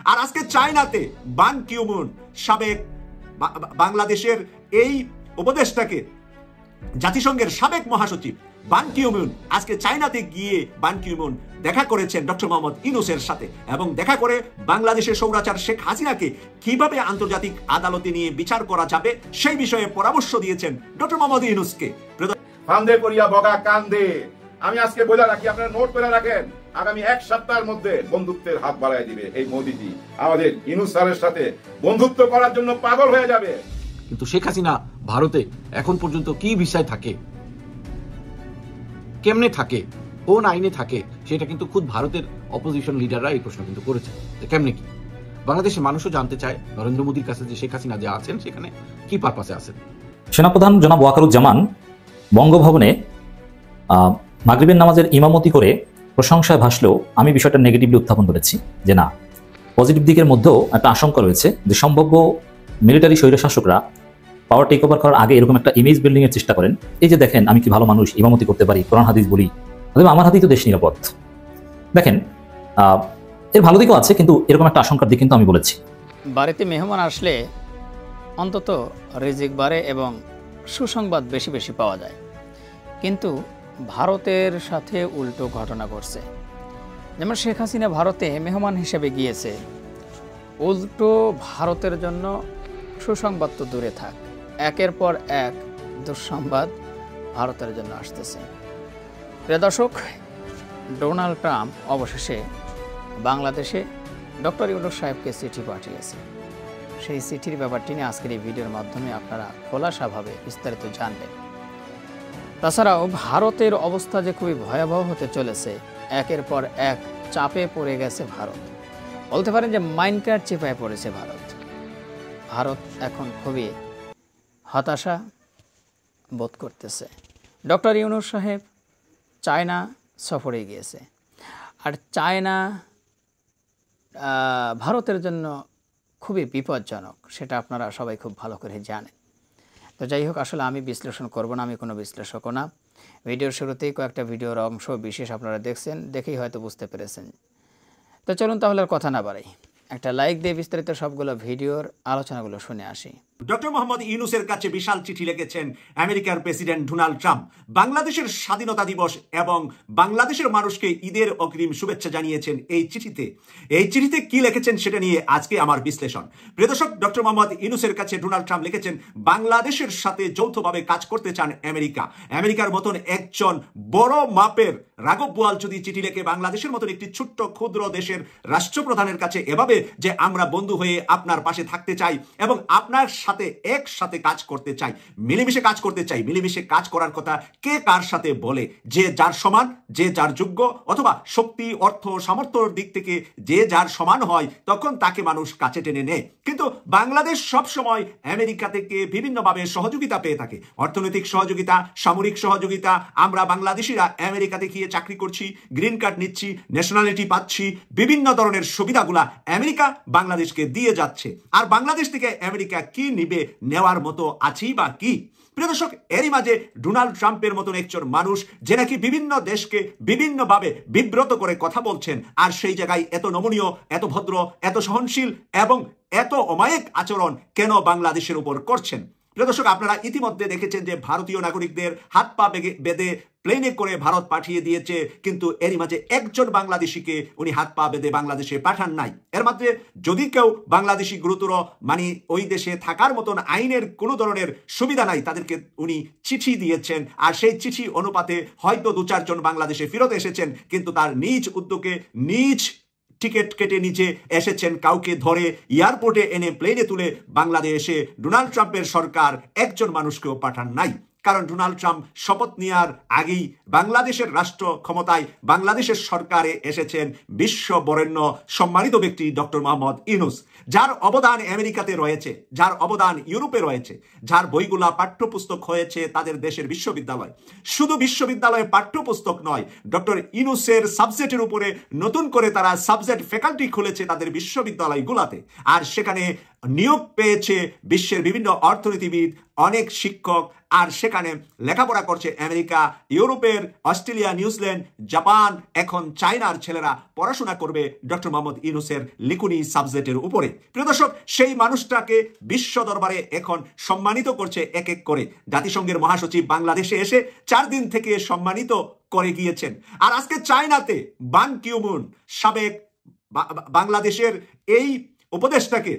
আর আজকে চায়নাতে বান কিউমুন সাবেক বাংলাদেশের এই উপদেষ্টাকে জাতিসংঘের সাবেক মহাসচিব বান কিউমুন আজকে চায়নাতে গিয়ে বান কিউমুন দেখা করেছেন ডক্টর মোহাম্মদ ইউনূসের সাথে এবং দেখা করে বাংলাদেশের স্বৈরাচার শেখ হাসিনাকে কিভাবে আন্তর্জাতিক আদালতে নিয়ে বিচার করা যাবে সেই বিষয়ে পরামর্শ দিয়েছেন ডক্টর মোহাম্মদ ইউনূসকে। ফান্দে করিয়া বগা কান্দে। আমি আজকে বলে রাখি, আপনারা নোট করে রাখেন, আগামী এক সপ্তাহের মধ্যে বন্ধুত্বের হাত বাড়ায় দিবে এই মোদিজি। আমাদের ইউনূস স্যারের সাথে বন্ধুত্ব করার জন্য পাগল হয়ে যাবে। কিন্তু শেখ হাসিনা ভারতে এখন পর্যন্ত কি বিষয় থাকে, কেমনে থাকে, কোন আইনে থাকে, সেটা কিন্তু খুদ ভারতের অপোজিশন লিডাররা এই প্রশ্ন কিন্তু করেছে কেমনে কি। বাংলাদেশের মানুষও জানতে চায় নরেন্দ্র মোদীর কাছে যে শেখ হাসিনা যে আছেন সেখানে কি পারপাসে আছেন। সেনাপ্রধান জনাব ওয়াকারুজ্জামান বঙ্গভবনে মাগরিবের নামাজের ইমামতি করে প্রশংসায় ভাসলেও আমি বিষয়টা নেগেটিভলি উত্থাপন করেছি যে না, পজিটিভ দিকের মধ্যেও একটা আশঙ্কা রয়েছে যে সম্ভাব্য মিলিটারি স্বৈরশাসকরা পাওয়ার টেক ওভার করার আগে এরকম একটা ইমেজ বিল্ডিং এর চেষ্টা করেন। এই যে দেখেন আমি কি ভালো মানুষ, ইমামতি করতে পারি, কোরআন হাদিস বলি, অথবা আমার হাতেই তো দেশ নিরাপদ। দেখেন এর ভালো দিকও আছে, কিন্তু এরকম একটা আশঙ্কার দিক কিন্তু আমি বলেছি। বাড়িতে মেহমান আসলে অন্তত রিজিক বাড়ে এবং সুসংবাদ বেশি বেশি পাওয়া যায়, কিন্তু ভারতের সাথে উল্টো ঘটনা ঘটছে। যেমন শেখ হাসিনা ভারতে মেহমান হিসেবে গিয়েছে, উল্টো ভারতের জন্য সুসংবাদ তো দূরে থাক, একের পর এক দুঃসংবাদ ভারতের জন্য আসতেছে। প্রিয় দর্শক, ডোনাল্ড ট্রাম্প অবশেষে বাংলাদেশে ডক্টর ইউনূস সাহেবকে চিঠি পাঠিয়েছে। সেই চিঠির ব্যাপারটি নিয়ে আজকের এই ভিডিওর মাধ্যমে আপনারা খোলাসাভাবে বিস্তারিত জানবেন। তাছাড়াও ভারতের অবস্থা যে খুবই ভয়াবহ হতে চলেছে, একের পর এক চাপে পড়ে গেছে ভারত, বলতে পারেন যে মাইনকার চেপায় পড়েছে ভারত। ভারত এখন খুবই হতাশা বোধ করতেছে। ডক্টর ইউনূস সাহেব চায়না সফরে গিয়েছে, আর চায়না ভারতের জন্য খুবই বিপজ্জনক, সেটা আপনারা সবাই খুব ভালো করে জানেন। তো যাই হোক, আসলে আমি বিশ্লেষণ করব না, আমি কোনো বিশ্লেষকও না। ভিডিওর শুরুতেই কয়েকটা ভিডিওর অংশ বিশেষ আপনারা দেখছেন, দেখেই হয়তো বুঝতে পেরেছেন। তো চলুন তাহলে আর কথা না বাড়াই, একটা লাইক দিয়ে বিস্তারিত সবগুলো ভিডিওর আলোচনাগুলো শুনে আসি। ডক্টর মোহাম্মদ ইউনূসের কাছে বিশাল চিঠি লিখেছেন আমেরিকার প্রেসিডেন্ট ডোনাল্ড ট্রাম্প। বাংলাদেশের স্বাধীনতা দিবস এবং বাংলাদেশের মানুষকে ঈদের অগ্রিম শুভেচ্ছা জানিয়েছেন এই চিঠিতে। এই চিঠিতে কি লিখেছেন সেটা নিয়ে আজকে আমার বিশ্লেষণ। প্রিয় দর্শক, ডক্টর মোহাম্মদ ইউনূসের কাছে ডোনাল্ড ট্রাম্প লিখেছেন বাংলাদেশের সাথে যৌথভাবে কাজ করতে চান আমেরিকা। আমেরিকার মতন একজন বড় মাপের রাঘব বোয়াল যদি চিঠি লিখে বাংলাদেশের মতন একটি ছোট্ট ক্ষুদ্র দেশের রাষ্ট্রপ্রধানের কাছে এভাবে যে আমরা বন্ধু হয়ে আপনার পাশে থাকতে চাই এবং আপনার সাথে একসাথে কাজ করতে চাই, মিলেমিশে কাজ করতে চাই, মিলেমিশে কাজ করার কথা কে কার সাথে বলে? যে যার সমান, যে যার যোগ্য, অথবা শক্তি, অর্থ, সামর্থ্যর দিক থেকে যে যার সমান হয় তখন তাকে মানুষ কাছে টেনে নেয়। কিন্তু বাংলাদেশ সব সময় আমেরিকা থেকে বিভিন্নভাবে সহযোগিতা পেয়ে থাকে, অর্থনৈতিক সহযোগিতা, সামরিক সহযোগিতা। আমরা বাংলাদেশিরা আমেরিকাতে গিয়ে চাকরি করছি, গ্রিন কার্ড নিচ্ছি, ন্যাশনালিটি পাচ্ছি, বিভিন্ন ধরনের সুবিধাগুলা আমেরিকা বাংলাদেশকে দিয়ে যাচ্ছে। আর বাংলাদেশ থেকে আমেরিকা কি নিবে, নেওয়ার মতো আছি বা কি? প্রিয় দর্শক, এরই মাঝে ডোনাল্ড ট্রাম্পের মতন একজন মানুষ যে নাকি বিভিন্ন দেশকে বিভিন্নভাবে বিব্রত করে কথা বলছেন, আর সেই জায়গায় এত নমনীয়, এত ভদ্র, এত সহনশীল এবং এত অমায়িক আচরণ কেন বাংলাদেশের উপর করছেন? প্রিয় দর্শক, আপনারা ইতিমধ্যে দেখেছেন যে ভারতীয় নাগরিকদের হাত পা বেঁধে প্লেনে করে ভারত পাঠিয়ে দিয়েছে, কিন্তু এরই মাঝে একজন বাংলাদেশিকে উনি হাত পা বেঁধে বাংলাদেশে পাঠান নাই। এর মাঝে যদি কেউ বাংলাদেশি গুরুতর মানে ওই দেশে থাকার মতন আইনের কোনো ধরনের সুবিধা নাই, তাদেরকে উনি চিঠি দিয়েছেন। আর সেই চিঠি অনুপাতে হয়তো 2-4 জন বাংলাদেশে ফেরত এসেছেন, কিন্তু তার নিজ উদ্যোগে নিজ টিকিট কেটে নিচে এসেছেন, কাউকে ধরে এয়ারপোর্টে এনে প্লেনে তুলে বাংলাদেশে ডোনাল্ড ট্রাম্পের সরকার একজন মানুষকেও পাঠান নাই। কারণ ডোনাল্ড ট্রাম্প শপথ নেওয়ার আগেই বাংলাদেশের রাষ্ট্র ক্ষমতায় বাংলাদেশের সরকারে এসেছেন বিশ্ব বরেণ্য সম্মানিত ব্যক্তি ডক্টর মোহাম্মদ ইউনূস, যার অবদান আমেরিকাতে রয়েছে, যার অবদান ইউরোপে রয়েছে, যার বইগুলা পাঠ্যপুস্তক হয়েছে তাদের দেশের বিশ্ববিদ্যালয়। শুধু বিশ্ববিদ্যালয়ে পাঠ্যপুস্তক নয়, ডক্টর ইউনূসের সাবজেক্টের উপরে নতুন করে তারা সাবজেক্ট ফ্যাকাল্টি খুলেছে তাদের বিশ্ববিদ্যালয়গুলাতে। আর সেখানে নিয়োগ পেয়েছে বিশ্বের বিভিন্ন অর্থনীতিবিদ, অনেক শিক্ষক, আর সেখানে লেখাপড়া করছে আমেরিকা, ইউরোপের, অস্ট্রেলিয়া, নিউজিল্যান্ড, জাপান, এখন চায়নার ছেলেরা পড়াশোনা করবে ডক্টর মোহাম্মদ ইউনূসের লিকুনি সাবজেক্টের উপরে। প্রিয় দর্শক, সেই মানুষটাকে বিশ্ব দরবারে এখন সম্মানিত করছে এক এক করে। জাতিসংঘের মহাসচিব বাংলাদেশে এসে 4 দিন থেকে সম্মানিত করে গিয়েছেন। আর আজকে চায়নাতে বান কি মুন, সাবেক বাংলাদেশের এই উপদেষ্টাকে,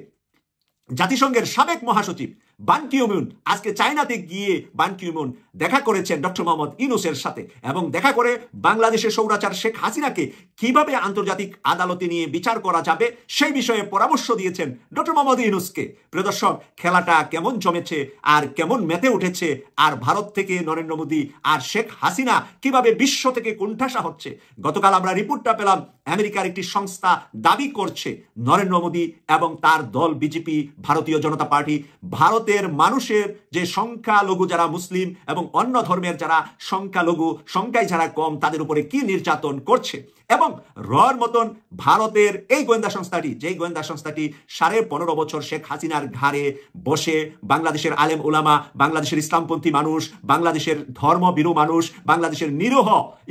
জাতিসংঘের সাবেক মহাসচিব বান কি মুন আজকে চায়নাতে গিয়ে বান কি মুন দেখা করেছেন ডক্টর মোহাম্মদ ইউনূসের সাথে, এবং দেখা করে বাংলাদেশের স্বৈরাচার শেখ হাসিনাকে কিভাবে আন্তর্জাতিক আদালতে নিয়ে বিচার করা যাবে সেই বিষয়ে পরামর্শ দিয়েছেন ডক্টর মোহাম্মদ ইউনূসকে। প্রিয় দর্শক, খেলাটা কেমন জমেছে আর কেমন মেতে উঠেছে, আর ভারত থেকে নরেন্দ্র মোদী আর শেখ হাসিনা কিভাবে বিশ্ব থেকে কোণঠাসা হচ্ছে। গতকাল আমরা রিপোর্টটা পেলাম, আমেরিকার একটি সংস্থা দাবি করছে নরেন্দ্র মোদী এবং তার দল বিজেপি, ভারতীয় জনতা পার্টি, ভারতের মানুষের যে সংখ্যালঘু যারা মুসলিম এবং অন্য ধর্মের যারা সংখ্যালঘু, সংখ্যায় যারা কম, তাদের উপরে কি নির্যাতন করছে। এবং রর মতন ভারতের এই গোয়েন্দা সংস্থাটি, যেই গোয়েন্দা সংস্থাটি 15.5 বছর শেখ হাসিনার ঘাড়ে বসে বাংলাদেশের আলেম ওলামা, বাংলাদেশের ইসলামপন্থী মানুষ, বাংলাদেশের ধর্মভীরু মানুষ, বাংলাদেশের নিরীহ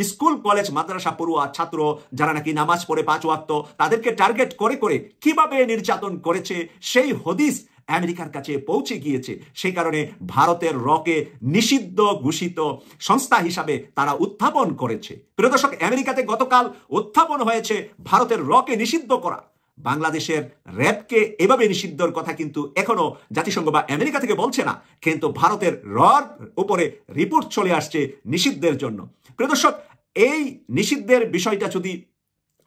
স্কুল কলেজ মাদ্রাসা পড়ুয়া ছাত্র যারা নাকি নামাজ পড়ে 5 ওয়াক্ত, তাদেরকে টার্গেট করে করে কিভাবে নির্যাতন করেছে সেই হদিস আমেরিকার কাছে পৌঁছে গিয়েছে। সেই কারণে ভারতের রকে নিষিদ্ধ ঘোষিত সংস্থা হিসাবে তারা উত্থাপন করেছে। প্রিয় দর্শক, আমেরিকাতে গতকাল উত্থাপন হয়েছে ভারতের রকে নিষিদ্ধ করা। বাংলাদেশের র্যাবকে এভাবে নিষিদ্ধর কথা কিন্তু এখনো জাতিসংঘ বা আমেরিকা থেকে বলছে না, কিন্তু ভারতের রর উপরে রিপোর্ট চলে আসছে নিষিদ্ধের জন্য। প্রিয় দর্শক, এই নিষিদ্ধের বিষয়টা যদি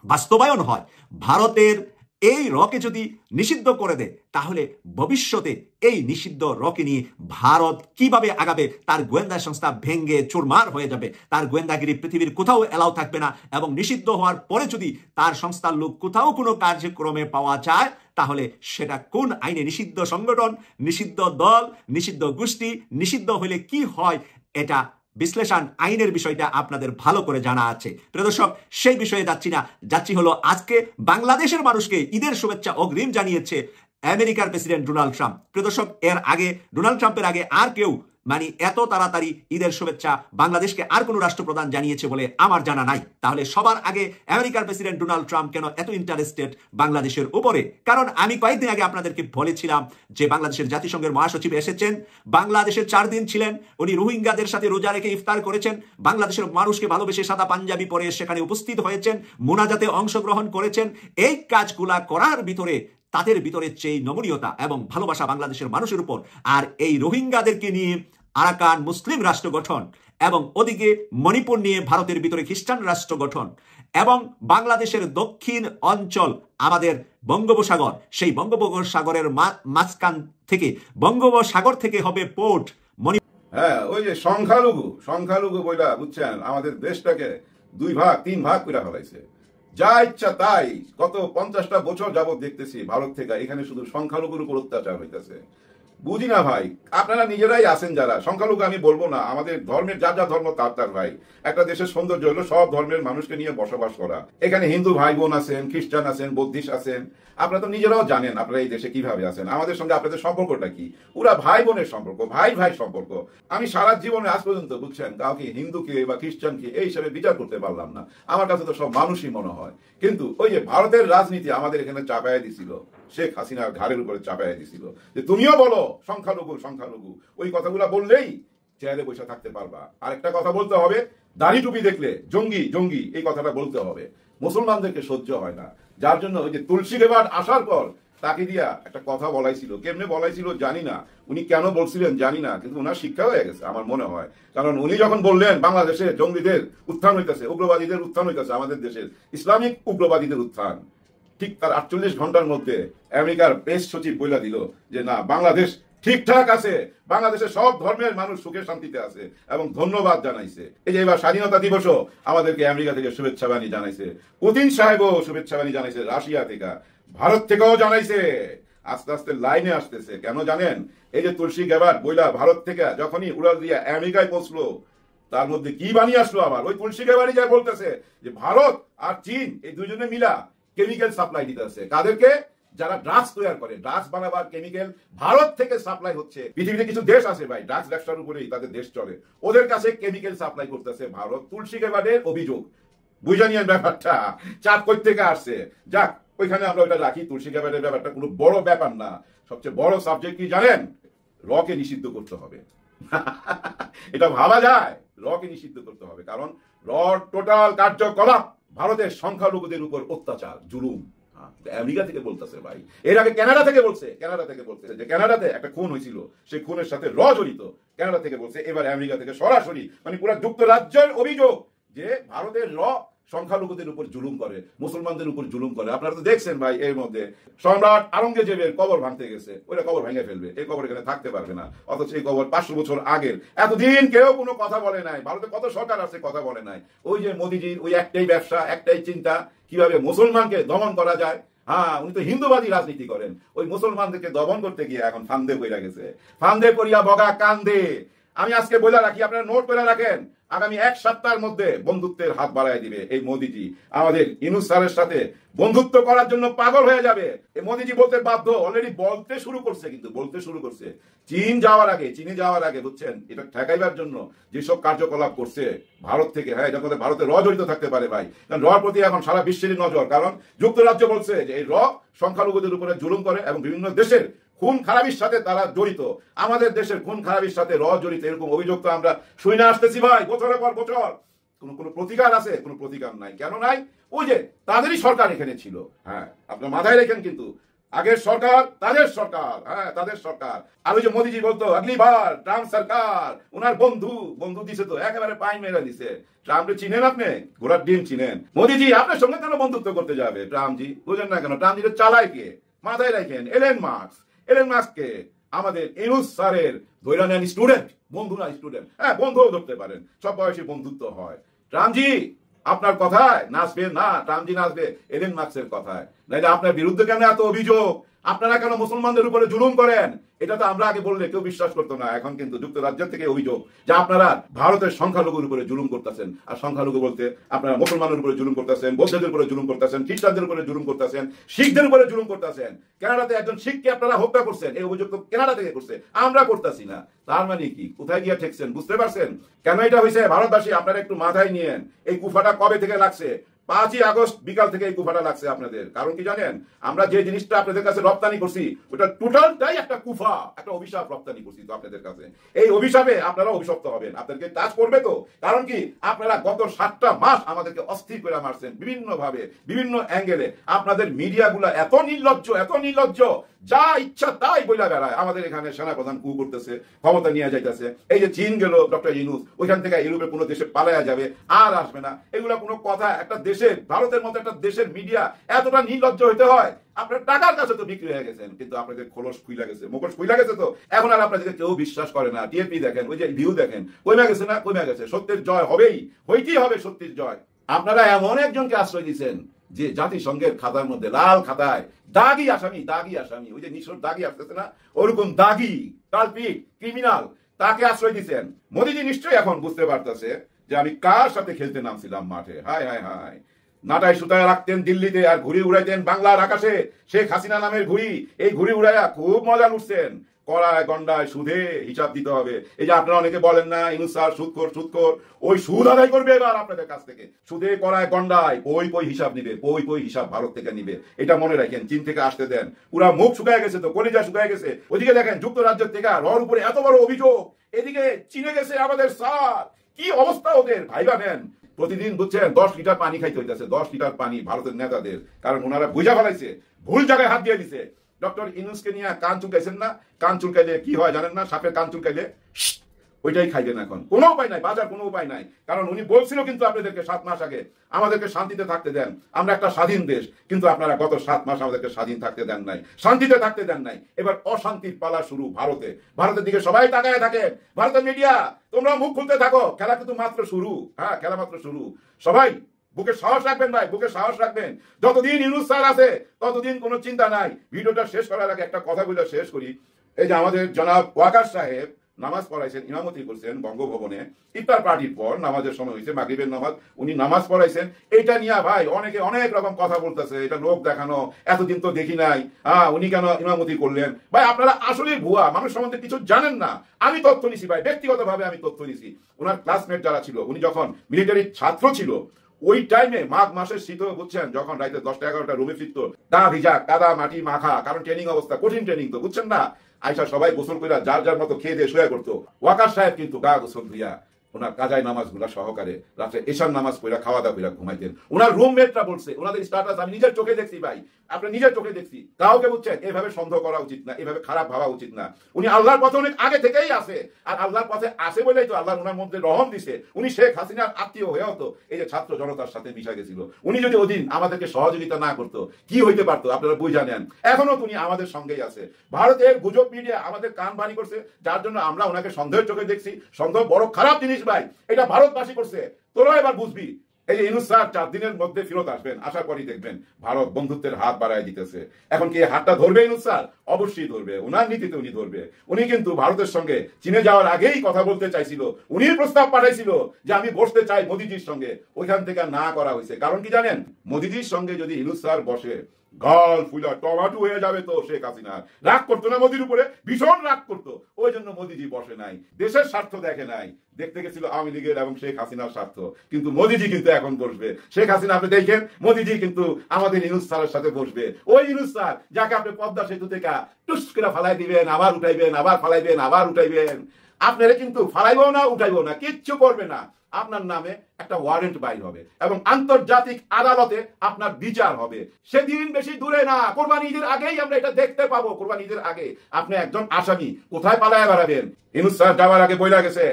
বাস্তবায়ন হয়, ভারতের এই রকে যদি নিষিদ্ধ করে দেয়, তাহলে ভবিষ্যতে এই নিষিদ্ধ রকে নিয়ে ভারত কিভাবে আগাবে, তার গোয়েন্দা সংস্থা ভেঙ্গে চুরমার হয়ে যাবে, তার গোয়েন্দাগিরি পৃথিবীর কোথাও এলাও থাকবে না। এবং নিষিদ্ধ হওয়ার পরে যদি তার সংস্থার লোক কোথাও কোনো কার্যক্রমে পাওয়া যায়, তাহলে সেটা কোন আইনে নিষিদ্ধ সংগঠন, নিষিদ্ধ দল, নিষিদ্ধ গোষ্ঠী, নিষিদ্ধ হলে কি হয়, এটা বিশ্লেষণ আইনের বিষয়টা আপনাদের ভালো করে জানা আছে। প্রিয় দর্শক, সেই বিষয়ে যাচ্ছি হলো আজকে বাংলাদেশের মানুষকে ঈদের শুভেচ্ছা অগ্রিম জানিয়েছে আমেরিকার প্রেসিডেন্ট ডোনাল্ড ট্রাম্প। প্রিয় দর্শক, এর আগে ডোনাল্ড ট্রাম্পের আগে আর কেউ এত তাড়াতাড়ি ঈদের শুভেচ্ছা বাংলাদেশকে আর কোনো রাষ্ট্রপ্রধান জানিয়েছে বলে আমার জানা নাই। তাহলে সবার আগে আমেরিকার প্রেসিডেন্ট ডোনাল্ড ট্রাম্প কেন এত ইন্টারেস্টেড বাংলাদেশের উপরে? কারণ আমি কয়েকদিন আগে আপনাদেরকে বলেছিলাম যে বাংলাদেশের জাতিসংঘের মহাসচিব এসেছেন, বাংলাদেশের 4 দিন ছিলেন, উনি রোহিঙ্গাদের সাথে রোজা রেখে ইফতার করেছেন, বাংলাদেশের মানুষকে ভালোবেসে সাদা পাঞ্জাবি পরে সেখানে উপস্থিত হয়েছেন, মোনাজাতে অংশগ্রহণ করেছেন। এই কাজগুলা করার ভিতরে তাদের ভিতরে চেয়ে নমনীয়তা এবং ভালোবাসা বাংলাদেশের মানুষের উপর, আর এই রোহিঙ্গাদেরকে নিয়ে আরাকান মুসলিম রাষ্ট্র গঠন, এবং ওদিকে মণিপুর নিয়ে ভারতের ভিতরে খ্রিস্টান রাষ্ট্র গঠন, এবং বাংলাদেশের দক্ষিণ অঞ্চল আমাদের বঙ্গোপসাগর, সেই বঙ্গোপসাগরের মাঝখান থেকে, বঙ্গোপসাগর থেকে হবে পোর্ট। হ্যাঁ, ওই যে সংখ্যালঘু বইলা, বুঝছেন, আমাদের দেশটাকে 2 ভাগ 3 ভাগ করে ফেলাইছে। যা ইচ্ছা তাই গত 50টা বছর যাবত দেখতেছি ভারত থেকে এখানে শুধু সংখ্যালঘুর উপর অত্যাচার হইতেছে। বুঝি না ভাই, আপনারা নিজেরাই আছেন যারা সংখ্যালঘু, আমি বলবো না, আমাদের ধর্মের যা যা ধর্ম তার ভাই। একটা দেশের সৌন্দর্য হলো সব ধর্মের মানুষকে নিয়ে বসবাস করা। এখানে হিন্দু ভাই বোন আছেন, খ্রিস্টান আছেন, বৌদ্ধিস্ট আছেন, আপনারা তো নিজেরাও জানেন আপনারা এই দেশে কিভাবে আছেন। আমাদের সঙ্গে আপনাদের সম্পর্কটা কি? পুরা ভাই বোনের সম্পর্ক, ভাই ভাই সম্পর্ক। আমি সারা জীবনে আজ পর্যন্ত, বুঝছেন, কাউকে হিন্দুকে বা খ্রিস্টানকে এই হিসাবে বিচার করতে পারলাম না। আমার কাছে তো সব মানুষই মনে হয়। কিন্তু ওই যে ভারতের রাজনীতি আমাদের এখানে চাপাইয়া দিছিল, শেখ হাসিনার ঘাড়ের উপরে চাপাইয়া দিছিল যে তুমিও বলো সংখ্যালঘু, ওই কথাগুলা বললেই চেয়ারে বসে থাকতে পারবা। আর একটা কথা বলতে হবে, দাড়ি টুপি দেখলে জঙ্গি এই কথাটা বলতে হবে। মুসলমানদেরকে সহ্য হয় না, যার জন্য ওই যে তুলসী গেবার্ড আসার পর তাকে দিয়া একটা কথা বলাইছিল, কেমনে বলাইছিল জানি না, উনি কেন বলছিলেন জানি না, কিন্তু ওনার শিক্ষা হয়ে গেছে আমার মনে হয়। কারণ উনি যখন বললেন বাংলাদেশে জঙ্গিদের উত্থান হইতেছে, উগ্রবাদীদের উত্থান হইতেছে, আমাদের দেশের ইসলামিক উগ্রবাদীদের উত্থান, ঠিক তার 48 ঘন্টার মধ্যে আমেরিকার প্রেস সচিব বইলা দিল যে না, বাংলাদেশ ঠিকঠাক আছে, বাংলাদেশের সব ধর্মের মানুষ সুখে শান্তিতে আছে, এবং ধন্যবাদ জানাইছে। এই যে এবার স্বাধীনতা দিবসও আমাদেরকে আমেরিকা থেকে শুভেচ্ছা বাণী জানাইছে, পুতিন সাহেবও শুভেচ্ছা বাণী জানাইছে, রাশিয়া থেকে, ভারত থেকেও জানাইছে। আস্তে আস্তে লাইনে আসতেছে, কেন জানেন? এই যে তুলসী গেবার্ড বইলা ভারত থেকে যখনই উড়াল দিয়ে আমেরিকায় পৌঁছলো, তার মধ্যে কি বানিয়ে আসলো আবার? ওই তুলসী গেবার্ডই যা বলতেছে যে ভারত আর চীন এই দুজনে মিলা কেমিক্যাল সাপ্লাই দিতেছে। কাদেরকে? যারা ড্রাগস তৈরি করে, ড্রাগস বানাবার কেমিক্যাল ভারত থেকে সাপ্লাই হচ্ছে। পৃথিবীতে কিছু দেশ আছে ভাই, ড্রাগস ব্যবসার উপরেই তাদের দেশ চলে, ওদের কাছে কেমিক্যাল সাপ্লাই করতেছে ভারত। তুলসী গ্যাবার্ডের অভিযোগ, বুঝা নিয়ে ব্যাপারটা চাপ কই থেকে আসছে। যাক, ওইখানে আমরা ওইটা রাখি। তুলসী গ্যাবার্ডের ব্যাপারটা কোনো বড় ব্যাপার না। সবচেয়ে বড় সাবজেক্ট কি জানেন? রকে নিষিদ্ধ করতে হবে। এটা ভাবা যায়, রকে নিষিদ্ধ করতে হবে, কারণ র টোটাল কার্যকলাপ ভারতের সংখ্যালঘুদের উপর অত্যাচার, জুলুম। আমেরিকা থেকে বলতেছে ভাই, এর আগে কানাডা থেকে বলছে যে কানাডাতে একটা খুন হয়েছিল, সেই খুনের সাথে র জড়িত, কানাডা থেকে বলছে। এবার আমেরিকা থেকে সরাসরি, মানে পুরো যুক্তরাজ্যের অভিযোগ যে ভারতের র সংখ্যালঘুদের উপর জুলুম করে, মুসলমানদের উপর জুলুম করে। আপনারা তো দেখছেন ভাই, এর মধ্যে সম্রাট আওরঙ্গজেবের কবর ভাঙতে গেছে, ওইটা কবর ভেঙে ফেলবে, এই কবর এখানে থাকতে পারবে না। অথচ এই কবর 500 বছর আগের, এতদিন কেউ কোনো কথা বলে নাই। ভারতে কত সরকার আছে, কথা বলে নাই। ওই যে মোদিজির ওই একটাই ব্যবসা, একটাই চিন্তা, কিভাবে মুসলমানকে দমন করা যায়। হ্যাঁ, উনি তো হিন্দুবাদী রাজনীতি করেন, ওই মুসলমানদেরকে দমন করতে গিয়ে এখন ফান্দে পড়ে গেছে। ফান্দে পড়িয়া বগা কান্দে। আমি আজকে বলে রাখি, আপনারা নোট করে রাখেন, আগামী 1 সপ্তাহের মধ্যে বন্ধুত্বের হাত বাড়ায় দিবে এই মোদিজি। আমাদের ইউনূস স্যারের সাথে বন্ধুত্ব করার জন্য পাগল হয়ে যাবে। এই মোদিজি বলতে বাধ্য, অলরেডি বলতে শুরু করছে, কিন্তু বলতে শুরু করছে। চীনে যাওয়ার আগে বুঝছেন, এটা ঠেকাইবার জন্য যেসব কার্যকলাপ করছে ভারত থেকে, হ্যাঁ, এটার মধ্যে ভারতের র জড়িত থাকতে পারে ভাই, কারণ রর প্রতি এখন সারা বিশ্বেরই নজর। কারণ যুক্তরাজ্য বলছে যে এই র সংখ্যালঘুদের উপরে জুলুম করে এবং বিভিন্ন দেশের খুন খারাপির সাথে তারা জড়িত। আমাদের দেশের খুন খারাপির সাথে র জড়িত, এরকম অভিযোগ তো আমরা শুনে আসতেছি ভাই, বছরের পর বছর। কোন প্রতিকার আছে? কোন প্রতিকার নাই। কেন নাই? ওই যে তাদেরই সরকার এখানে ছিল। হ্যাঁ, আপনার মাথায় রেখেন, কিন্তু আগের সরকার তাদের সরকার, হ্যাঁ, তাদের সরকার। আর ওই যে মোদিজি বলতো আগলি বার ট্রাম্প সরকার, ওনার বন্ধু দিছে, তো একেবারে পাই মেরে দিছে। ট্রাম্পকে চিনেন আপনি? ঘোড়ার ডিম চিনেন? মোদিজি আপনার সঙ্গে কেন বন্ধুত্ব করতে যাবে ট্রাম্পজি? বুঝেন না কেন? ট্রাম্পজি চালায় কে? মাথায় রাখেন, এলেন মাস্ককে আমাদের ইউনূস স্যারের ধৈর্য নেন স্টুডেন্ট, বন্ধু না স্টুডেন্ট। হ্যাঁ, বন্ধুও ধরতে পারেন, সব বয়সী বন্ধুত্ব হয়। ট্রাম্পজি আপনার কথায় নাচবে না, ট্রাম্পজি নাচবে এলেন মাস্কের কথায়। নাইলে আপনার বিরুদ্ধে কেন এত অভিযোগ? আপনারা কেন মুসলমানদের উপরে জুলুম করেন? এটা তো আমরা আগে বললে কেউ বিশ্বাস করতো না। এখন কিন্তু যুক্তরাজ্য থেকে অভিযোগ যে আপনারা ভারতের সংখ্যালঘুর উপরে জুলুম করতেছেন। আর সংখ্যালঘু বলতে আপনারা মুসলমানের উপরে জুলুম করতেছেন, বৌদ্ধদের উপরে জুলুম করতেছেন, খ্রিস্টানদের উপরে জুলুম করতেছেন, শিখদের উপরে জুলুম করতেছেন। কানাডাতে একজন শিখকে আপনারা হত্যা করছেন, এই অভিযোগ তো কানাডা থেকে করছে, আমরা করতেছি না। তার মানে কি? কোথায় গিয়ে ঠেকছেন? বুঝতে পারছেন কেন এটা হয়েছে? ভারতবাসী আপনারা একটু মাথায় নিয়েন। এই কুফাটা কবে থেকে লাগছে? 5ই আগস্ট বিকাল থেকে এই কুফাটা লাগছে আপনাদের। কারণ কি জানেন? আমরা যে জিনিসটা আপনাদের কাছে রপ্তানি করছি, ওটা টোটালটাই একটা কুফা, একটা অভিশাপ রপ্তানি করছি তো আপনাদের কাছে। এই অভিশাপে আপনারা অভিশপ্ত হবেন, আপনাদেরকে টাচ করবে তো। কারণ কি? আপনারা গত 7টা মাস আমাদেরকে অস্থির করে মারছেন বিভিন্ন ভাবে, বিভিন্ন অ্যাঙ্গেলে। আপনাদের মিডিয়াগুলো এত নির্লজ্জ, যা ইচ্ছা তাই বইলা বেড়ায়। আমাদের এখানে সেনাপ্রধান কু করতেছে, ক্ষমতা নিয়ে যাইতেছে। এই যে চীন গেল ডক্টর ইউনূস, ওইখান থেকে ইউরোপের কোনো দেশে পালায়া যাবে, আর আসবে না। এগুলা কোনো কথা? একটা দেশের, ভারতের মতো একটা দেশের মিডিয়া এতটা নির্লজ্জ হইতে হয়? আপনার টাকার কাছে তো বিক্রি হয়ে গেছেন, কিন্তু আপনাদের খোলস খুইলা গেছে, মুখোশ খুইলা গেছে। তো এখন আর আপনাদেরকে কেউ বিশ্বাস করে না। টিএপি দেখেন, ওই যে ভিউ দেখেন, কমে গেছে না? কমে গেছে। সত্যের জয় হবেই, হইতেই হবে সত্যের জয়। আপনারা এমন একজনকে আশ্রয় দিচ্ছেন যে জাতিসংঘের খাতার মধ্যে লাল খাতায় দাগি আসামি, ওই যে নিশোর দাগি আসতেছে না, ওরকম দাগি, কালপিট, ক্রিমিনাল, তাকে আশ্রয় দিচ্ছেন। মোদিজি নিশ্চয়ই এখন বুঝতে পারতেছে যে আমি কার সাথে খেলতে নামছিলাম মাঠে। হায়, নাটায় সুতায় রাখতেন দিল্লিতে, আর ঘুড়ি উড়াইতেন বাংলার আকাশে। শেখ হাসিনা নামের ঘুড়ি, এই ঘুড়ি উড়াইয়া খুব মজা লুটছেন। কড়ায় গন্ডায় সুদে হিসাব দিতে হবে। এই যে আপনারা অনেকে বলেন না ইউনূস স্যার সুদখোর, ওই সুদ আদায় করবে এবার আপনাদের কাছ থেকে। সুদে কড়ায় গন্ডায় পই হিসাব নিবে, পই হিসাব ভারত থেকে নিবে। এটা মনে রাখেন, চীন থেকে আসতে দেন। পুরা মুখ শুকায় গেছে তো, কলিজা শুকায় গেছে। ওদিকে দেখেন যুক্তরাজ্য থেকে রর উপরে এত বড় অভিযোগ, এদিকে চীনে গেছে আমাদের স্যার। কি অবস্থা ওদের, ভাইবা নেন। প্রতিদিন বুঝছেন 10 লিটার পানি খাইতে হইতেছে, 10 লিটার পানি ভারতের নেতাদের। কারণ ওনারা বুঝা ফেলাইছে, ভুল জায়গায় হাত দিয়ে দিছে। ডক্টর ইউনূসকে নিয়ে কান চুলকাইছেন না? কান চুলকাইলে কি হয় জানেন না? সাপের কান চুলকাইলে ওইটাই খাইবেন এখন। কোনো উপায় নাই, বাজার কোনো উপায় নাই। কারণ উনি বলছিল কিন্তু আপনাদেরকে 7 মাস আগে আমাদেরকে শান্তিতে থাকতে দেন, আমরা একটা স্বাধীন দেশ। কিন্তু আপনারা গত 7 মাস আমাদেরকে স্বাধীন থাকতে দেন নাই, শান্তিতে থাকতে দেন নাই। এবার অশান্তির পালা শুরু ভারতের দিকে সবাই তাকায় থাকেন। ভারতের মিডিয়া তোমরা মুখ খুলতে থাকো, খেলা কিন্তু মাত্র শুরু। হ্যাঁ, খেলা মাত্র শুরু। সবাই বুকে সাহস রাখবেন ভাই, বুকে সাহস রাখবেন। যতদিন ইউনূস স্যার আছে ততদিন কোনো চিন্তা নাই। ভিডিওটা শেষ করার আগে একটা কথা বলে শেষ করি। এই যে আমাদের জনাব ওয়াকার সাহেব নামাজ পড়াইছেন, ইমামতি করছেন বঙ্গভবনে, ইফতার পার্টির পর নামাজের সময় হয়েছে, মাগরিবের নামাজ, উনি নামাজ পড়াইছেন। এটা নিয়ে ভাই অনেকে অনেক রকম কথা বলতেছে, এটা লোক দেখানো, এতদিন তো দেখি নাই, উনি কেন ইমামতি করলেন। ভাই আপনারা আসলেই ভুয়া, মানুষ সম্বন্ধে কিছু জানেন না। আমি তথ্য নিছি ভাই, ব্যক্তিগতভাবে আমি তথ্য নিছি। ওনার ক্লাসমেট যারা ছিল, উনি যখন মিলিটারির ছাত্র ছিল, ওই টাইমে মাঘ মাসের শীত বুঝছেন, যখন রাইতে 10টা 11টা রুমে ফিরত, গা ভিজা, কাদা মাটি মাখা, কারণ ট্রেনিং অবস্থা, কঠিন ট্রেনিং তো বুঝছেন না। আইসা সবাই গোসল করে যার যার মতো খেয়ে দিয়ে শুয়ে করতো। ওয়াকার সাহেব কিন্তু গা গোসল ধুইয়া ওনার কাজাই নামাজ গুলা সহকারে রাত্রে এশার নামাজ পড়া খাওয়া দাওয়া করে ঘুমাইতেন। ওনার রুমমেটরা বলছে, ওনাদের স্ট্যাটাস আমি নিজের চোখে দেখছি ভাই, আপনি নিজের চোখে দেখছি। কাউকে বুঝছেন এভাবে সন্দেহ করা উচিত না, এভাবে খারাপ ভাবা উচিত না। উনি আল্লাহর পথে অনেক আগে থেকেই আছে, আর আল্লাহর পথে আসে বলেই তো আল্লাহ ওনার মধ্যে রহম দিছে। উনি শেখ হাসিনার আত্মীয় হয়েও তো এই যে ছাত্র জনতার সাথে মিশা গেছিল। উনি যদি ওদিন আমাদেরকে সহযোগিতা না করতো কি হইতে পারতো আপনারা বুঝা নেন। এখনো উনি আমাদের সঙ্গেই আছে। ভারতের গুজব মিডিয়া আমাদের কান ভারী করছে, যার জন্য আমরা ওনাকে সন্দেহের চোখে দেখছি। সন্দেহ বড় খারাপ জিনিস ভাই, এটা ভারতবাসী করছে। তোরা এবার বুঝবি, এই যে ইউনূস স্যার 4 দিনের মধ্যে ফেরত আসবেন, আশা করি দেখবেন ভারত বন্ধুত্বের হাত বাড়ায় দিতেছে। এখন কি হাতটা ধরবে ইউনূস স্যার? অবশ্যই ধরবে, ওনার নীতিতে উনি ধরবে। উনি কিন্তু ভারতের সঙ্গে চীনে যাওয়ার আগেই কথা বলতে চাইছিল, উনি প্রস্তাব পাঠাইছিল যে আমি বসতে চাই মোদিজির সঙ্গে, ওইখান থেকে না করা হয়েছে। কারণ কি জানেন, মোদিজির সঙ্গে যদি ইউনূস স্যার বসে, গাল ফুলা টমাটো হয়ে যাবে তো শেখ হাসিনা। রাগ করতো না মোদির উপরে, ভীষণ রাগ করতো। ওই জন্য মোদিজি বসে নাই, দেশের স্বার্থ দেখে নাই, দেখতে গেছিল আওয়ামী লীগের এবং শেখ হাসিনার স্বার্থ। কিন্তু মোদিজি কিন্তু এখন বসবে। শেখ হাসিনা আপনি দেখেন, মোদিজি কিন্তু আমাদের ইউনূস স্যারের সাথে বসবে। ওই ইউনূস স্যার যাকে আপনি পদ্মা সেতু থেকে টুস করে ফালাই দিবেন, আবার উঠাইবেন, আবার ফালাইবেন, আবার উঠাইবেন। আপনারা কিন্তু ফালাইবো না, উঠাইবো না, কিচ্ছু করবে না। আপনার নামে একটা ওয়ারেন্ট বাইর হবে এবং আন্তর্জাতিক আদালতে আপনার বিচার হবে। সেদিন বেশি দূরে না, কোরবানি ঈদের আগেই আমরা এটা দেখতে পাবো। কোরবানি ঈদের আগে আপনি একজন আসামি কোথায় পালায় বেড়াবেন? ইউনূস স্যার যাওয়ার আগে বইলা গেছে,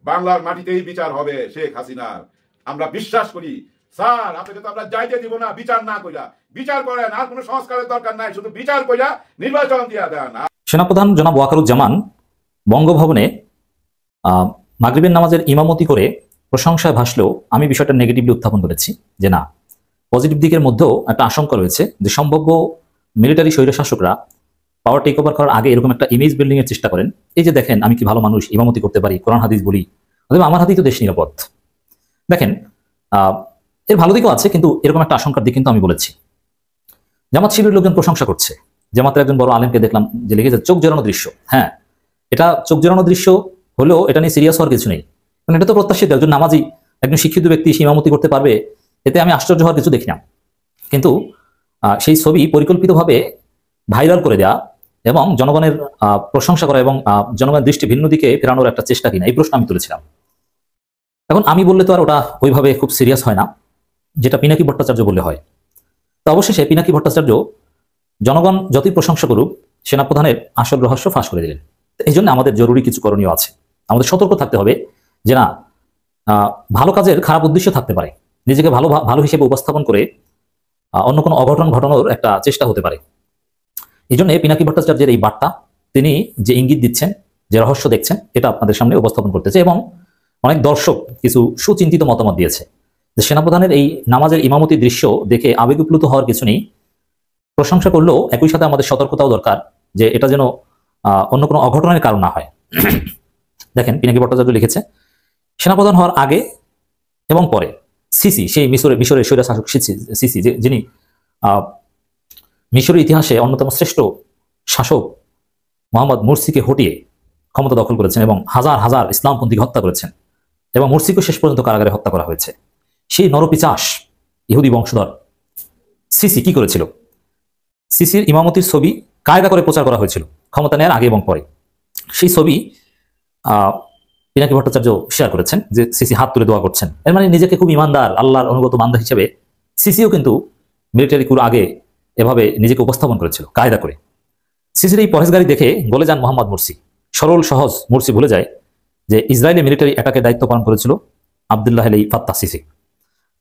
বাংলার মাটিতেই বিচার হবে শেখ হাসিনার। আমরা বিশ্বাস করি স্যার, আপনাকে তো আমরা যাইতে দিব না বিচার না কইরা। বিচার করেন, আর কোনো সংস্কারের দরকার নাই, শুধু বিচার কইরা নির্বাচন দিয়া দেন। সেনাপ্রধান জনাব ওয়াকারুজ্জামান বঙ্গভবনে মাগরিবের নামাজের ইমামতি করে প্রশংসায় ভাসলেও আমি বিষয়টা নেগেটিভলি উত্থাপন করেছি যে না, পজিটিভ দিকের মধ্যেও একটা আশঙ্কা রয়েছে যে সম্ভাব্য মিলিটারি স্বৈরশাসকরা পাওয়ার টেক ওভার করার আগে এরকম একটা ইমেজ বিল্ডিং এর চেষ্টা করেন। এই যে দেখেন আমি কি ভালো মানুষ, ইমামতি করতে পারি, কোরআন হাদিস বলি, অথবা আমার হাতেই তো দেশ নিরাপদ। দেখেন এর ভালো দিকও আছে, কিন্তু এরকম একটা আশঙ্কার দিক কিন্তু আমি বলেছি। জামাত শিবিরের লোকজন প্রশংসা করছে, জামাতের একজন বড় আলেমকে দেখলাম যে লিখেছে চোখ জোড়ানো দৃশ্য। হ্যাঁ, এটা চোখ জোড়ানো দৃশ্য হলেও এটা নিয়ে সিরিয়াস হওয়ার কিছু নেই, কারণ এটা তো প্রত্যাশিত। একজন নামাজি, একজন শিক্ষিত ব্যক্তি ইমামতি করতে পারবে, এতে আমি আশ্চর্য হওয়ার কিছু দেখি না। কিন্তু সেই ছবি পরিকল্পিতভাবে ভাইরাল করে দেওয়া এবং জনগণের প্রশংসা করা এবং জনগণের দৃষ্টি ভিন্ন দিকে ফেরানোর একটা চেষ্টা কিনা, এই প্রশ্ন আমি তুলেছিলাম। এখন আমি বললে তো আর ওটা ওইভাবে খুব সিরিয়াস হয় না, যেটা পিনাকি ভট্টাচার্য বললে হয়। তো অবশেষে পিনাকি ভট্টাচার্য জনগণ যতই প্রশংসা করুক, সেনাপ্রধানের আসল রহস্য ফাঁস করে দিলেন। এই জন্য আমাদের জরুরি কিছু করণীয় আছে। আমাদের সতর্ক থাকতে হবে যে না, ভালো কাজের খারাপ উদ্দেশ্য থাকতে পারে, নিজেকে ভালো ভালো হিসেবে উপস্থাপন করে অন্য কোনো অঘটন ঘটানোর একটা চেষ্টা হতে পারে। এই জন্য পিনাকি ভট্টাচার্যের এই বার্তা, তিনি যে ইঙ্গিত দিচ্ছেন, যে রহস্য দেখছেন, এটা আপনাদের সামনে উপস্থাপন করতেছে। এবং অনেক দর্শক কিছু সুচিন্তিত মতামত দিয়েছে যে সেনাপ্রধানের এই নামাজের ইমামতি দৃশ্য দেখে আবেগপ্লুত হওয়ার কিছু নেই, প্রশংসা করলেও একই সাথে আমাদের সতর্কতাও দরকার যে এটা যেন অন্য কোনো অঘটনের কারণ না হয়। দেখেন পিনাকি ভট্টাচার্য লিখেছে, সেনাপ্রধান হওয়ার আগে এবং পরে সিসি, সেই মিশরের স্বৈরশাসক সিসি, যিনি মিশরের ইতিহাসে অন্যতম শ্রেষ্ঠ শাসক মোহাম্মদ মুরসিকে হটিয়ে ক্ষমতা দখল করেছেন এবং হাজার হাজার ইসলামপন্থীকে হত্যা করেছেন এবং মুরসিকে শেষ পর্যন্ত কারাগারে হত্যা করা হয়েছে। সেই নরপিচাস ইহুদি বংশধর সিসি কি করেছিল? সিসির ইমামতির ছবি কায়দা করে প্রচার করা হয়েছিল ক্ষমতা নেওয়ার আগে এবং পরে। সেই ছবি পিনাকি ভট্টাচার্য শেয়ার করেছেন যে সিসি হাত তুলে দোয়া করছেন। এর মানে নিজেকে খুব ইমানদার, আল্লাহর অনুগত বান্দা হিসেবে সিসিও কিন্তু মিলিটারি কুর আগে এভাবে নিজেকে উপস্থাপন করেছিল কায়দা করে। সিসির এই পরেশগারি দেখে গলে যান মোহাম্মদ মুরসি। সরল সহজ মুরসি ভুলে যায় যে ইসরায়েলি মিলিটারি অ্যাটাকে দায়িত্ব পালন করেছিল আবদুল্লাহ আলী ফাত্তাহ সিসি।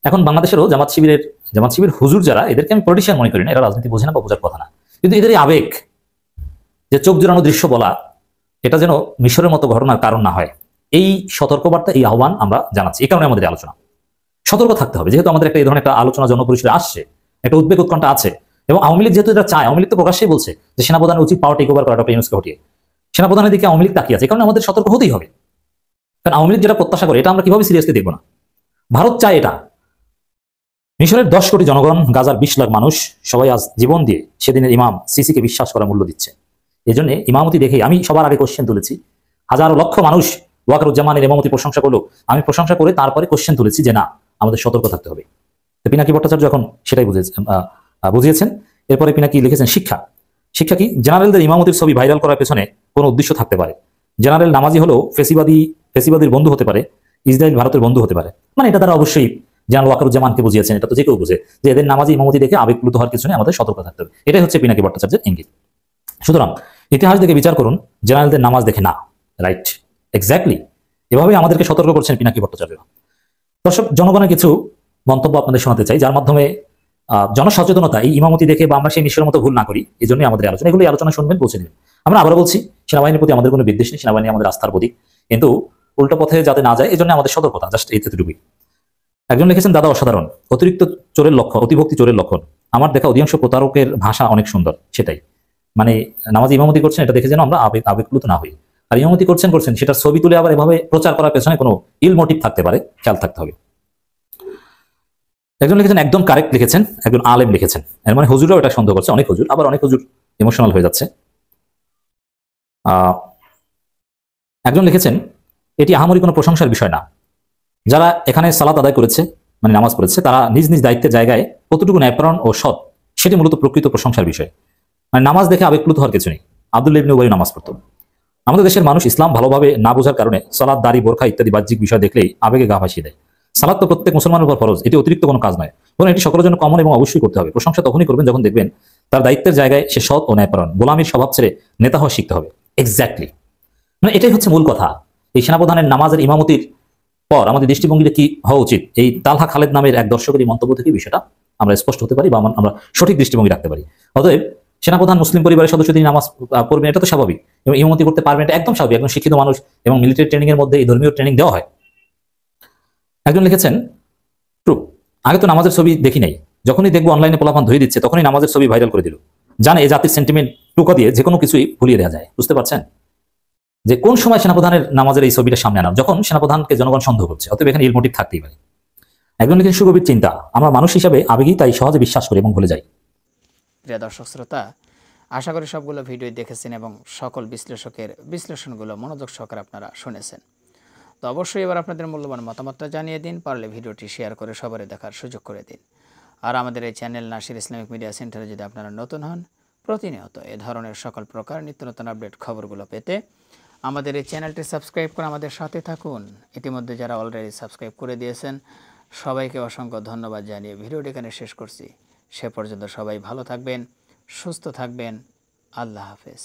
এখন বাংলাদেশেরও জামাত শিবির হুজুর যারা, এদেরকে আমি পলিটিশিয়ান মনে করি না, এরা রাজনীতি বোঝে না বা বোঝার কথা না, কিন্তু এদের এই আবেগ, যে চোখ জোড়ানো দৃশ্য বলা, এটা যেন মিশরের মতো ঘটনার কারণ না হয়, এই সতর্কবার্তা, এই আহ্বান আমরা জানাচ্ছি। এই কারণে আমাদের আলোচনা, সতর্ক থাকতে হবে। যেহেতু আমাদের একটা এই ধরনের একটা আলোচনা জনপরিসরে আসছে, একটা উদ্বেগ উৎকণ্ঠা আছে, এবং আওয়ামী লীগ যেহেতু এটা চায়, আওয়ামী লীগ তো প্রকাশ্যেই বলছে যে সেনাপ্রধানের উচিত পাওয়ার টেক ওভার করা ডক্টর ইউনূসকে হটিয়ে। সেনাপ্রধানের দিকে আওয়ামী লীগ তাকিয়ে আছে, এই কারণে আমাদের সতর্ক হতেই হবে। কারণ আওয়ামী লীগ যেটা প্রত্যাশা করে এটা আমরা কিভাবে সিরিয়াসলি দেখবো না? ভারত চায় এটা। মিশরের 10 কোটি জনগণ, গাজার 20 লাখ মানুষ সবাই আজ জীবন দিয়ে সেদিনের ইমাম সিসিকে বিশ্বাস করার মূল্য দিচ্ছে। এই জন্য ইমামতি দেখে আমি সবার আগে কোশ্চেন তুলেছি। হাজারো লক্ষ মানুষ ওয়াকারুজ্জামানের ইমামতি প্রশংসা করলো, আমি প্রশংসা করে তারপরে কোশ্চেন তুলেছি যে না, আমাদের সতর্ক থাকতে হবে। পিনাকি ভট্টাচার্য এখন সেটাই বুঝিয়েছেন। এরপরে পিনাকি লিখেছেন শিক্ষা। শিক্ষা কি? জেনারেলদের ইমামতির ছবি ভাইরাল করার পেছনে কোনো উদ্দেশ্য থাকতে পারে। জেনারেল নামাজি হলেও ফেসিবাদীর বন্ধু হতে পারে, ইসরায়েল ভারতের বন্ধু হতে পারে। মানে এটা তারা অবশ্যই জেনারেল ওয়াকারুজ্জামানকে বুঝিয়েছেন, এটা তো যে কেউ বুঝে যে এদের নামাজি ইমামতি দেখে আবেগপ্লুত হওয়ার কিছু নেই, আমাদের সতর্ক থাকতে হবে। এটাই হচ্ছে পিনাকি ভট্টাচার্যের ইঙ্গিত। সুতরাং ইতিহাস দেখে বিচার করুন, জেনারেলদের নামাজ দেখে না। রাইট, এক্স্যাক্টলি এভাবেই আমাদেরকে সতর্ক করছেন পিনাকি ভট্টাচার্য। দর্শক, জনগণের কিছু মন্তব্য আপনাদের শোনাতে চাই, যার মাধ্যমে জনসচেতনতা এই ইমামতি দেখে বা আমরা সেই মিশরের মতো ভুল না করি, এই জন্যই আমাদের আলোচনা। এগুলো আলোচনা শুনবেন, পৌঁছে দেবেন। আমরা আবারও বলছি, সেনাবাহিনীর প্রতি আমাদের কোনো বিদ্বেষ নেই, সেনাবাহিনী আমাদের আস্থার প্রতীক, কিন্তু উল্টো পথে যাতে না যায় এই জন্য আমাদের সতর্কতা, জাস্ট এইটুকুই। একজন লিখেছেন, দাদা অসাধারণ, অতিরিক্ত চোরের লক্ষণ, অতিভক্তি চোরের লক্ষণ। আমার দেখা অধিকাংশ প্রতারকের ভাষা অনেক সুন্দর, সেটাই। মানে নামাজ ইমামতি করছেন এটা দেখে যেন আমরা আবেগপ্লুত না হই। আর ইমামতি করছেন সেটা ছবি তুলে আবার এভাবে প্রচার করার পেছনে কোনো ইল মোটিভ থাকতে পারে, খেয়াল থাকতে হবে। একজন লিখেছেন, একদম কারেক্ট লিখেছেন, একজন আলেম লিখেছেন। এর মানে হুজুররাও এটা সন্দেহ করছে, অনেক হুজুর, আবার অনেক হুজুর ইমোশনাল হয়ে যাচ্ছে। একজন লিখেছেন, এটি আহামরি কোনো প্রশংসার বিষয় না। যারা এখানে সালাত আদায় করেছে, মানে নামাজ পড়েছে, তারা নিজ নিজ দায়িত্বের জায়গায় কতটুকু ন্যায়পরায়ণ ও সৎ, সেটি মূলত প্রকৃত প্রশংসার বিষয়। মানে নামাজ দেখে আবেগপ্লুত হওয়ার কিছু নেই। আব্দুল্লাহ ইবনে উবাই নামাজ পড়ত। আমাদের দেশের মানুষ ইসলাম ভালোভাবে না বোঝার কারণে সালাত, দাড়ি, বোরখা ইত্যাদি বাহ্যিক বিষয় দেখলেই আবেগে গা ভাসিয়ে দেয়। সালাত তো প্রত্যেক মুসলমানের উপর ফরজ, এটি অতিরিক্ত কোনো কাজ নয়, বরং এটি সকলের জন্য কমন এবং অবশ্যই করতে হবে। প্রশংসা তখনই করবেন যখন দেখবেন তার দায়িত্বের জায়গায় সে সৎ ও ন্যায়পরায়ণ। গোলামীর স্বভাব ছেড়ে নেতা হওয়া শিখতে হবে। এক্স্যাক্টলি, মানে এটাই হচ্ছে মূল কথা। এই সেনাপ্রধানের নামাজের ইমামতির পর আমাদের দৃষ্টিভঙ্গিটা কি হওয়া উচিত, এই তালহা খালেদ নামের এক দর্শকের এই মন্তব্য থেকে বিষয়টা আমরা স্পষ্ট হতে পারি বা আমরা সঠিক দৃষ্টিভঙ্গি রাখতে পারি। অতএব সেনাপ্রধান মুসলিম পরিবারের সদস্য, তিনি নামাজ পড়বেন, এটা তো স্বাভাবিক, এবং ইমামতি করতে পারবেন, এটা একদম স্বাভাবিক। একজন শিক্ষিত মানুষ এবং মিলিটারি ট্রেনিং এর মধ্যে এই ধর্মীয় ট্রেনিং দেওয়া হয়। একজন লিখেছেন, ট্রু, আগে তো নামাজের ছবি দেখি নাই, যখনই দেখবো অনলাইনে পোলাপান ধুয়ে দিচ্ছে তখনই নামাজের ছবি ভাইরাল করে দিল। জানে এই জাতির সেন্টিমেন্ট টুকা দিয়ে যে কোনো কিছুই ভুলিয়ে দেওয়া যায়। বুঝতে পারছেন যে কোন সময় সেনাপ্রধানের নামাজের এই ছবিটা সামনে আনা, যখন সেনাপ্রধানকে জনগণ সন্দেহ করছে। অতএব এখানে ইল মোটিভ থাকতেই পারে। একজন লিখেন, সুগভীর চিন্তা, আমরা মানুষ হিসাবে আবেগী, তাই সহজে বিশ্বাস করি এবং ভুলে যাই। প্রিয় দর্শক শ্রোতা, আশা করি সবগুলো ভিডিও দেখেছেন এবং সকল বিশ্লেষকের বিশ্লেষণগুলো মনোযোগ সহকারে আপনারা শুনেছেন। তো অবশ্যই এবার আপনাদের মূল্যবান মতামতটা জানিয়ে দিন, পারলে ভিডিওটি শেয়ার করে সবারই দেখার সুযোগ করে দিন। আর আমাদের এই চ্যানেল নাসির ইসলামিক মিডিয়া সেন্টারে যদি আপনারা নতুন হন, প্রতিনিয়ত এ ধরনের সকল প্রকার নিত্য নতুন আপডেট খবরগুলো পেতে আমাদের এই চ্যানেলটি সাবস্ক্রাইব করে আমাদের সাথে থাকুন। ইতিমধ্যে যারা অলরেডি সাবস্ক্রাইব করে দিয়েছেন সবাইকে অসংখ্য ধন্যবাদ জানিয়ে ভিডিওটি এখানে শেষ করছি। সে পর্যন্ত সবাই ভালো থাকবেন, সুস্থ থাকবেন। আল্লাহ হাফেজ।